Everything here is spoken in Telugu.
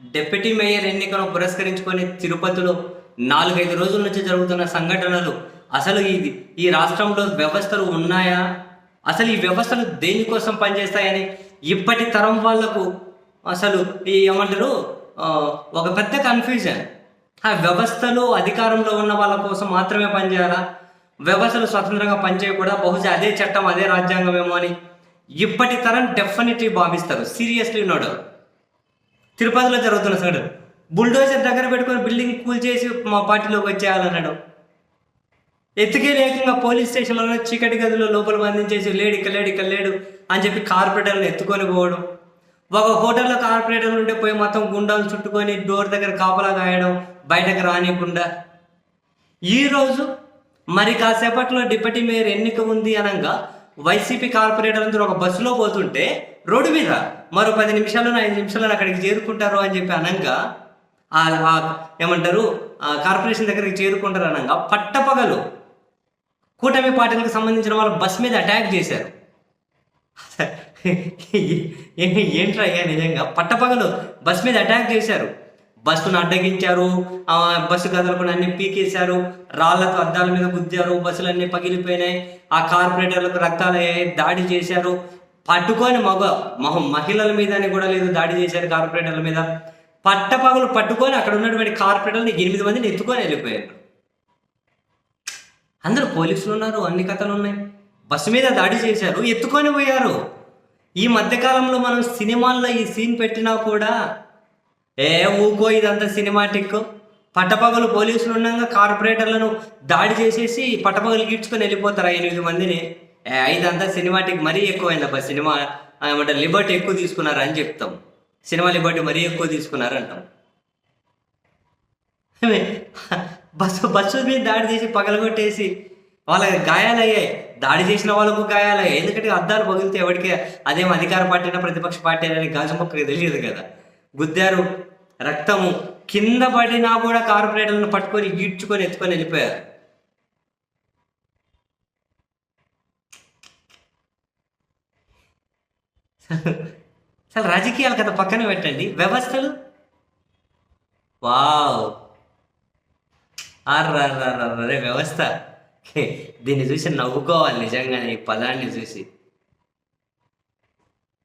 డిప్యూటీ మేయర్ ఎన్నికను పురస్కరించుకొని తిరుపతిలో 4-5 రోజుల నుంచి జరుగుతున్న సంఘటనలు, అసలు ఈ రాష్ట్రంలో వ్యవస్థలు ఉన్నాయా, అసలు ఈ వ్యవస్థలు దేనికోసం పనిచేస్తాయని ఇప్పటి తరం వాళ్లకు అసలు ఏమంటారు, ఒక పెద్ద కన్ఫ్యూజన్. ఆ వ్యవస్థలు అధికారంలో ఉన్న వాళ్ళ కోసం మాత్రమే పనిచేయాలా, వ్యవస్థలు స్వతంత్రంగా పనిచేయకూడదా, బహుశా అదే చట్టం అదే రాజ్యాంగమేమో అని ఇప్పటి తరం డెఫినెట్లీ భావిస్తారు. Seriously node. తిరుపతిలో జరుగుతున్న సంఘటన, బుల్డోజర్ దగ్గర పెట్టుకొని బిల్డింగ్ కూల్ చేసి మా పార్టీలోకి వచ్చేయాలన్నాడు. ఎత్తుకే లేకుండా పోలీస్ స్టేషన్లో చీకటి గదిలో లోపల బంధించేసి లేడు లేడు అని చెప్పి కార్పొరేటర్లను ఎత్తుకొని పోవడం, ఒక హోటల్లో కార్పొరేటర్లు ఉంటే పోయి మొత్తం గుండాలు చుట్టుకొని డోర్ దగ్గర కాపలా కాయడం, బయటకు రానియకుండా. ఈరోజు మరి కాసేపట్లో డిప్యూటీ మేయర్ ఎన్నిక ఉంది అనగా వైసీపీ కార్పొరేటర్లందరూ ఒక బస్సులో పోతుంటే రోడ్డు మీద మరో 10 నిమిషాలను 5 నిమిషాలను అక్కడికి చేరుకుంటారు అని చెప్పి అనగా, ఏమంటారు, కార్పొరేషన్ దగ్గరికి చేరుకుంటారు అనగా పట్టపగలు కూటమి పార్టీలకు సంబంధించిన వాళ్ళు బస్ మీద అటాక్ చేశారు. ఏంట్రా అయ్యా, నిజంగా పట్టపగలు బస్ మీద అటాక్ చేశారు. బస్సును అడ్డగించారు, బస్సు గదులకు అన్ని పీకేశారు, రాళ్లతో అద్దాల మీద గుద్దారు, బస్సులన్నీ పగిలిపోయినాయి, ఆ కార్పొరేటర్లకు రక్తాలు దాడి చేశారు. పట్టుకొని మహిళల మీద కూడా లేదు, దాడి చేశారు కార్పొరేటర్ల మీద. పట్టపగలు పట్టుకొని అక్కడ ఉన్నటువంటి కార్పొరేటర్ని 8 మందిని ఎత్తుకొని వెళ్ళిపోయారు. అందరూ పోలీసులు ఉన్నారు, అన్ని కథలు ఉన్నాయి. బస్సు మీద దాడి చేశారు, ఎత్తుకొని పోయారు. ఈ మధ్యకాలంలో మనం సినిమాల్లో ఈ సీన్ పెట్టినా కూడా ఊకో ఇదంతా సినిమాటిక్. పట్టపగలు పోలీసులు ఉండగా కార్పొరేటర్లను దాడి చేసేసి పట్టపగలు గీడ్చుకొని వెళ్ళిపోతారు 8 మందిని. ఇదంతా సినిమాటిక్, మరీ ఎక్కువైందబ్బా సినిమా, ఏమంటారు, లిబర్టీ ఎక్కువ తీసుకున్నారు అని చెప్తాం. సినిమా లిబర్టీ మరీ ఎక్కువ తీసుకున్నారు అంటాం. బస్సు మీద దాడి చేసి పగలగొట్టేసి వాళ్ళకి గాయాలయ్యాయి, దాడి చేసిన వాళ్ళకు గాయాలయ్యాయి. ఎందుకంటే అద్దాలు పగిలితే ఎవరికి అదేం అధికార పార్టీ అయినా ప్రతిపక్ష పార్టీ అయినా గాజు మొక్కకి తెలియదు కదా. గుద్దారు, రక్తము కింద పడినా కూడా కార్పొరేటర్లను పట్టుకొని గీడ్చుకొని ఎత్తుకొని వెళ్ళిపోయారు. అసలు రాజకీయాలు కదా పక్కన పెట్టండి, వ్యవస్థలు వావ్ అరే వ్యవస్థ, దీన్ని చూసి నవ్వుకోవాలి నిజంగానే, ఈ పదాన్ని చూసి.